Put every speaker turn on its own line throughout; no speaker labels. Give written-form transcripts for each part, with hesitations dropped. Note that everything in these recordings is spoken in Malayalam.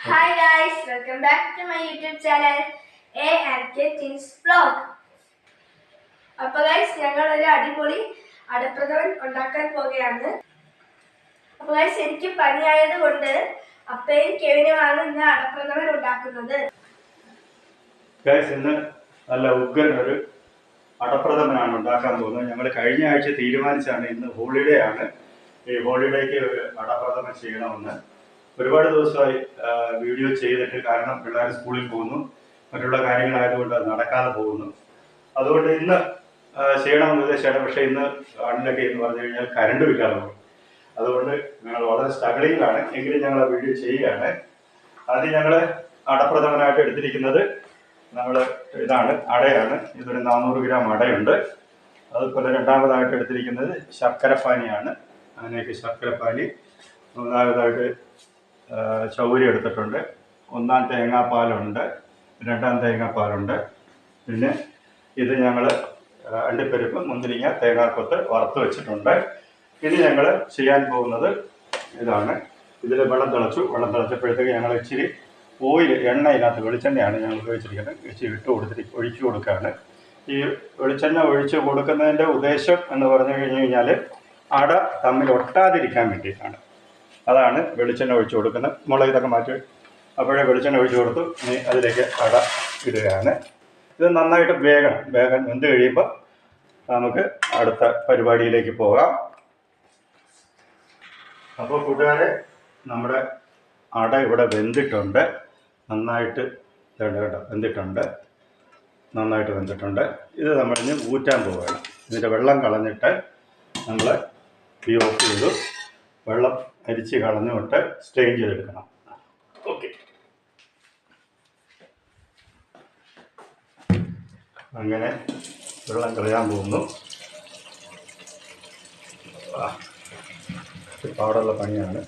Hi guys, welcome back to my YouTube channel A and K Teens Vlog. അപ്പോൾ ഗൈസ് ഞങ്ങൾ ഒരു അടിപൊളി അടപ്രഥമൻ ഉണ്ടാക്കാൻ പോവുകയാണ്. അപ്പോൾ ഗൈസ് എനിക്ക് പനിയായത് കൊണ്ട് അപ്പയും കെവിനുമാണ് ഇന്ന് അടപ്രഥമൻ ഉണ്ടാക്കുന്നത്.
ഗൈസ് ഇന്ന് നല്ല ഉഗ്രൻ ഒരു അടപ്രഥമനാണ് ഉണ്ടാക്കാൻ പോകുന്നത്. ഞങ്ങൾ കഴിഞ്ഞ ആഴ്ച തീരുമാനിച്ചാണ് ഇന്ന് ഹോളിഡേ ആണ്, ഈ ഹോളിഡേക്ക് ഒരു അടപ്രഥമൻ ചെയ്യണമെന്ന്. ഒരുപാട് ദിവസമായി വീഡിയോ ചെയ്തിട്ട്, കാരണം പിള്ളേർ സ്കൂളിൽ പോകുന്നു, മറ്റുള്ള കാര്യങ്ങളായതുകൊണ്ട് അത് നടക്കാതെ പോകുന്നു. അതുകൊണ്ട് ഇന്ന് ചെയ്യണമെന്ന് ഉദ്ദേശിച്ചാണ്. പക്ഷേ ഇന്ന് കാണിലൊക്കെ എന്ന് പറഞ്ഞു കഴിഞ്ഞാൽ കരണ്ടും ഇല്ലാതെ പോകും. അതുകൊണ്ട് ഞങ്ങൾ വളരെ സ്ട്രഗിളിങ്ങിലാണ്. എങ്കിലും ഞങ്ങൾ ആ വീഡിയോ ചെയ്യുകയാണ്. ആദ്യം ഞങ്ങൾ അടപ്രഥമനായിട്ട് എടുത്തിരിക്കുന്നത് ഇതാണ്, അടയാണ്. ഇതൊരു 400 ഗ്രാം അടയുണ്ട്. അതുപോലെ രണ്ടാമതായിട്ട് എടുത്തിരിക്കുന്നത് ശർക്കരപ്പാനിയാണ്. അതിനേക്ക് ശർക്കരപ്പാനി. മൂന്നാമതായിട്ട് ചൗരി എടുത്തിട്ടുണ്ട്. ഒന്നാം തേങ്ങാപ്പാലുണ്ട്, രണ്ടാം തേങ്ങാപ്പാലുണ്ട്. പിന്നെ ഇത് ഞങ്ങൾ അണ്ടിപ്പരിപ്പ്, മുന്തിരിങ്ങ, തേങ്ങാക്കൊത്ത് വറുത്ത് വെച്ചിട്ടുണ്ട്. ഇനി ഞങ്ങൾ ചെയ്യാൻ പോകുന്നത് ഇതാണ്. ഇതിൽ വെള്ളം തിളച്ചപ്പോഴത്തേക്ക് ഞങ്ങൾ ഇച്ചിരി ഓയിൽ, എണ്ണ, ഇതിനകത്ത് വെളിച്ചെണ്ണയാണ് ഞങ്ങൾ ഉപയോഗിച്ചിരിക്കുന്നത്. ഇച്ചിരി ഒഴിച്ചു കൊടുക്കുകയാണ്. ഈ വെളിച്ചെണ്ണ ഒഴിച്ച് കൊടുക്കുന്നതിൻ്റെ ഉദ്ദേശം എന്ന് പറഞ്ഞു കഴിഞ്ഞാൽ അട തമ്മിൽ ഒട്ടാതിരിക്കാൻ വേണ്ടിയിട്ടാണ്. അതാണ് വെളിച്ചെണ്ണ ഒഴിച്ചു കൊടുക്കുന്നത്. മുളക് ഇതൊക്കെ മാറ്റി അപ്പോഴേ വെളിച്ചെണ്ണ ഒഴിച്ചു കൊടുത്തു. ഇനി അതിലേക്ക് അട ഇടുകയാണ്. ഇത് നന്നായിട്ട് വേഗം വെന്ത് കഴിയുമ്പോൾ നമുക്ക് അടുത്ത പരിപാടിയിലേക്ക് പോകാം. അപ്പോൾ കൂട്ടുകാരെ, നമ്മുടെ അട ഇവിടെ വെന്തിട്ടുണ്ട്. നന്നായിട്ട് വെന്തിട്ടുണ്ട്. ഇത് നമ്മളിന് ഊറ്റാൻ പോവുകയാണ്. ഇതിൻ്റെ വെള്ളം കളഞ്ഞിട്ട് നമ്മൾ തീ ഓഫ് ചെയ്തു വെള്ളം അരിച്ച് കളഞ്ഞിട്ട് സ്ട്രെയിൻ ചെയ്തെടുക്കണം. ഓക്കെ, അങ്ങനെ വെള്ളം കളയാൻ പോകുന്നു. പാടുള്ള പണിയാണ്.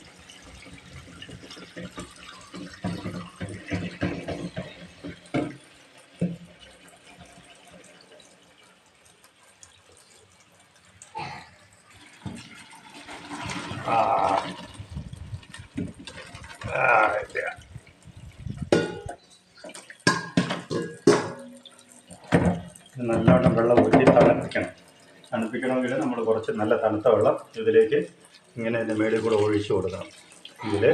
നല്ലവണ്ണം വെള്ളം ഊറ്റി തണുപ്പിക്കണമെങ്കിൽ നമ്മൾ കുറച്ച് നല്ല തണുത്ത വെള്ളം ഇതിലേക്ക് ഇങ്ങനെ ഇതിൻ്റെ മേളിൽ കൂടെ ഒഴിച്ചു കൊടുക്കണം. ഇതിൽ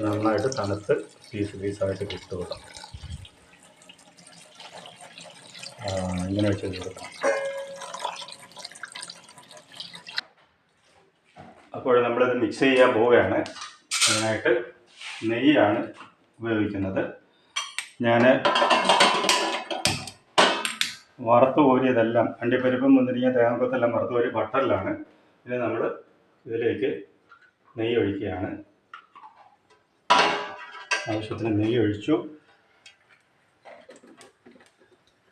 നന്നായിട്ട് തണുത്ത് പീസായിട്ട് ഇട്ട് കൊടുക്കണം. ഇങ്ങനെ വെച്ച് കൊടുക്കണം. അപ്പോൾ നമ്മളിത് മിക്സ് ചെയ്യാൻ പോവുകയാണ്. അതിനായിട്ട് നെയ്യാണ് ഉപയോഗിക്കുന്നത്. ഞാൻ വറുത്ത് കോരിയതെല്ലാം, അണ്ടിപ്പരിപ്പും മുന്തിരിങ്ങ തേങ്ങാക്കൊത്തെല്ലാം വറുത്ത് കോരി ബട്ടറിലാണ്. ഇനി നമ്മൾ ഇതിലേക്ക് നെയ്യ് ഒഴിക്കുകയാണ്. ആവശ്യത്തിന് നെയ്യ് ഒഴിച്ചു.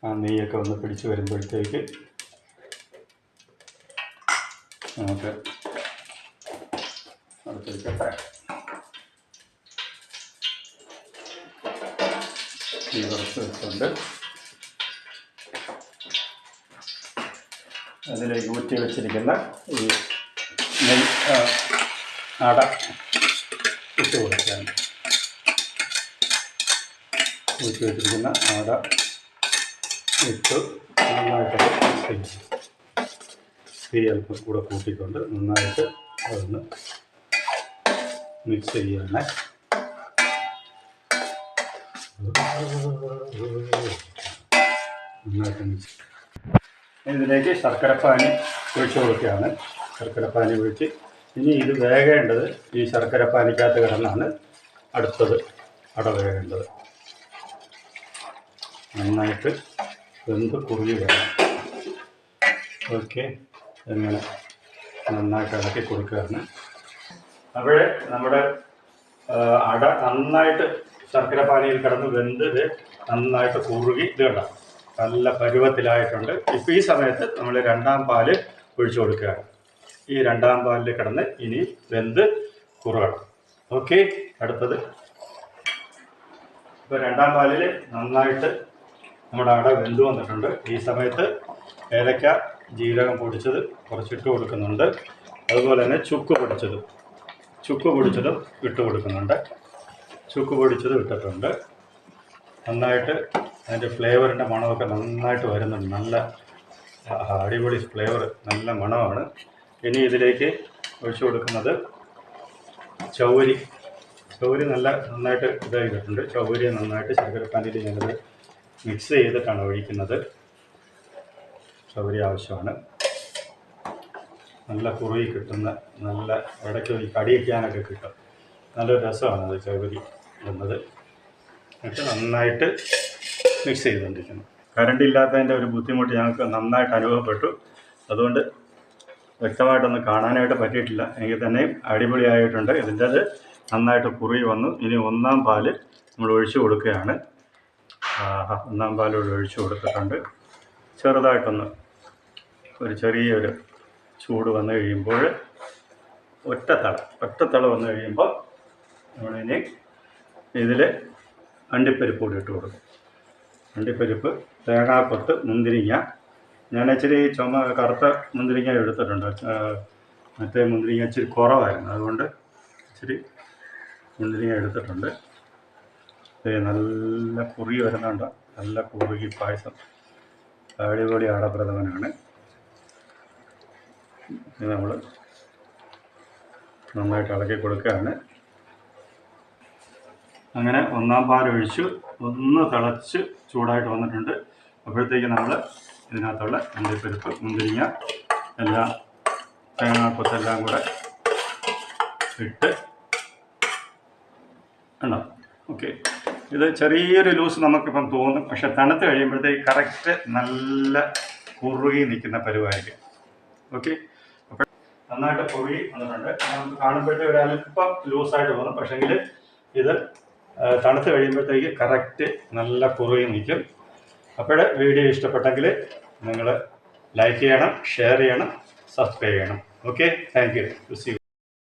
ആ നെയ്യൊക്കെ ഒന്ന് പിടിച്ച് വരുമ്പോഴത്തേക്ക് നമുക്ക് അടുത്തെടുക്കട്ടെ. ഈ വറുത്ത് വെച്ചുകൊണ്ട് അതിലേക്ക് ഊറ്റി വെച്ചിരിക്കുന്ന ഈ അട ഇട്ട് കൊടുക്കുകയാണ്. ഊറ്റി വെച്ചിരിക്കുന്ന അട ഇട്ട് നന്നായിട്ട് തീ അല്പം കൂടെ കൂട്ടിക്കൊണ്ട് നന്നായിട്ട് അതൊന്ന് മിക്സ് ചെയ്യണേ. നന്നായിട്ട് മിക്സ്. ഇതിലേക്ക് ശർക്കരപ്പാനി ഒഴിച്ചു കൊടുക്കുകയാണ്. ശർക്കരപ്പാനി ഒഴിച്ച് ഇനി ഇത് വേകേണ്ടത് ഈ ശർക്കരപ്പാനിക്കകത്ത് കിടന്നാണ് അടുത്തത് അട വേകേണ്ടത്. നന്നായിട്ട് വെന്ത് കുറുകി വേണം. ഓക്കെ, അങ്ങനെ നന്നായിട്ട് ഇളക്കി കൊടുക്കുകയാണ്. അപ്പോഴേ നമ്മുടെ അട നന്നായിട്ട് ശർക്കരപ്പാനിയിൽ കിടന്ന് വെന്ത് നന്നായിട്ട് കുറുകി ഇത് കണ്ട നല്ല പരുവത്തിലായിട്ടുണ്ട്. ഇപ്പോൾ ഈ സമയത്ത് നമ്മൾ രണ്ടാം പാല് ഒഴിച്ചു കൊടുക്കുകയാണ്. ഈ രണ്ടാം പാലിൽ കിടന്ന് ഇനി വെന്ത് കുറുകണം. ഓക്കെ, അടുത്തത് ഇപ്പോൾ രണ്ടാം പാലിൽ നന്നായിട്ട് നമ്മുടെ അട വെന്ത് വന്നിട്ടുണ്ട്. ഈ സമയത്ത് ഏലക്ക, ജീരകം പൊടിച്ചത് കുറച്ചിട്ട് കൊടുക്കുന്നുണ്ട്. അതുപോലെ തന്നെ ചുക്ക് പൊടിച്ചതും ഇട്ട് കൊടുക്കുന്നുണ്ട്. ചുക്ക് പൊടിച്ചത് ഇട്ടിട്ടുണ്ട്. നന്നായിട്ട് അതിൻ്റെ ഫ്ലേവറിൻ്റെ മണമൊക്കെ നന്നായിട്ട് വരുന്നുണ്ട്. നല്ല അടിപൊളി ഫ്ലേവർ, നല്ല മണമാണ്. ഇനി ഇതിലേക്ക് ഒഴിച്ചു കൊടുക്കുന്നത് ചൗരി നന്നായിട്ട് ഇതായിട്ടുണ്ട്. ചൗരി നന്നായിട്ട് ശർക്കരപ്പാനിയിൽ ഞാനത് മിക്സ് ചെയ്തിട്ടാണ് ഒഴിക്കുന്നത്. ചൗരി ആവശ്യമാണ്. നല്ല കുറുകി കിട്ടുന്ന, നല്ല ഇടയ്ക്ക് കടിയിക്കാനൊക്കെ കിട്ടും. നല്ലൊരു രസമാണ് അത് ചൗരി ഇടുന്നത്. എന്നിട്ട് നന്നായിട്ട് മിക്സ് ചെയ്തുകൊണ്ടിരിക്കുന്നു. കറണ്ട് ഇല്ലാത്തതിൻ്റെ ഒരു ബുദ്ധിമുട്ട് ഞങ്ങൾക്ക് നന്നായിട്ട് അനുഭവപ്പെട്ടു. അതുകൊണ്ട് വ്യക്തമായിട്ടൊന്നും കാണാനായിട്ട് പറ്റിയിട്ടില്ല. എങ്കിൽ തന്നെയും അടിപൊളിയായിട്ടുണ്ട്. ഇതിൻ്റെത് നന്നായിട്ട് കുറുകി വന്നു. ഇനി ഒന്നാം പാല് നമ്മൾ ഒഴിച്ചു കൊടുക്കുകയാണ്. ഒന്നാം പാൽ ഒഴിച്ചു കൊടുത്തിട്ടുണ്ട്. ചെറുതായിട്ടൊന്ന് ഒരു ചെറിയൊരു ചൂട് വന്നു കഴിയുമ്പോൾ ഒറ്റത്തള വന്നു കഴിയുമ്പോൾ നമ്മളിനി ഇതിൽ അണ്ടിപ്പരിപ്പ് കൂടി ഇട്ട് കൊടുക്കും. അണ്ടിപ്പരിപ്പ്, തേങ്ങാക്കൊത്ത്, മുന്തിരിങ്ങ. ഞാൻ ഇച്ചിരി കറുത്ത മുന്തിരിങ്ങ എടുത്തിട്ടുണ്ട്. മറ്റേ മുന്തിരിങ്ങ ഇച്ചിരി കുറവായിരുന്നു, അതുകൊണ്ട് ഇച്ചിരി മുന്തിരിങ്ങ എടുത്തിട്ടുണ്ട്. നല്ല കുറുകി വരുന്നുണ്ട്. നല്ല കുറുകി പായസം. അടിപൊളി അടപ്രഥമനാണ്. ഇത് നമ്മൾ നന്നായിട്ട് ഇളക്കി കൊടുക്കുകയാണ്. അങ്ങനെ ഒന്നാം പാലൊഴിച്ചു ഒന്ന് തിളച്ച് ചൂടായിട്ട് വന്നിട്ടുണ്ട്. അപ്പോഴത്തേക്ക് നമ്മൾ ഇതിനകത്തുള്ള അണ്ടിപ്പരിപ്പ്, മുന്തിരിങ്ങ എല്ലാം, തേങ്ങാക്കൊത്തെല്ലാം കൂടെ ഇട്ട് ഉണ്ടോ. ഓക്കെ, ഇത് ചെറിയൊരു ലൂസ് നമുക്കിപ്പം തോന്നും. പക്ഷെ തണുത്ത് കഴിയുമ്പോഴത്തേക്ക് കറക്റ്റ് നല്ല കുറുകി നിൽക്കുന്ന പരുവായിരിക്കും. ഓക്കെ, അപ്പോൾ നന്നായിട്ട് കുറുകി വന്നിട്ടുണ്ട്. നമുക്ക് കാണുമ്പോഴത്തേക്ക് ഒരു അല്പം ലൂസായിട്ട് തോന്നും. പക്ഷെങ്കിൽ ഇത് തണുത്ത് കഴിയുമ്പോഴത്തേക്ക് കറക്റ്റ് നല്ല കുറുകി നിൽക്കും. അപ്പോൾ വീഡിയോ ഇഷ്ടപ്പെട്ടെങ്കിൽ നിങ്ങൾ ലൈക്ക് ചെയ്യണം, ഷെയർ ചെയ്യണം, സബ്സ്ക്രൈബ് ചെയ്യണം. Okay, thank you.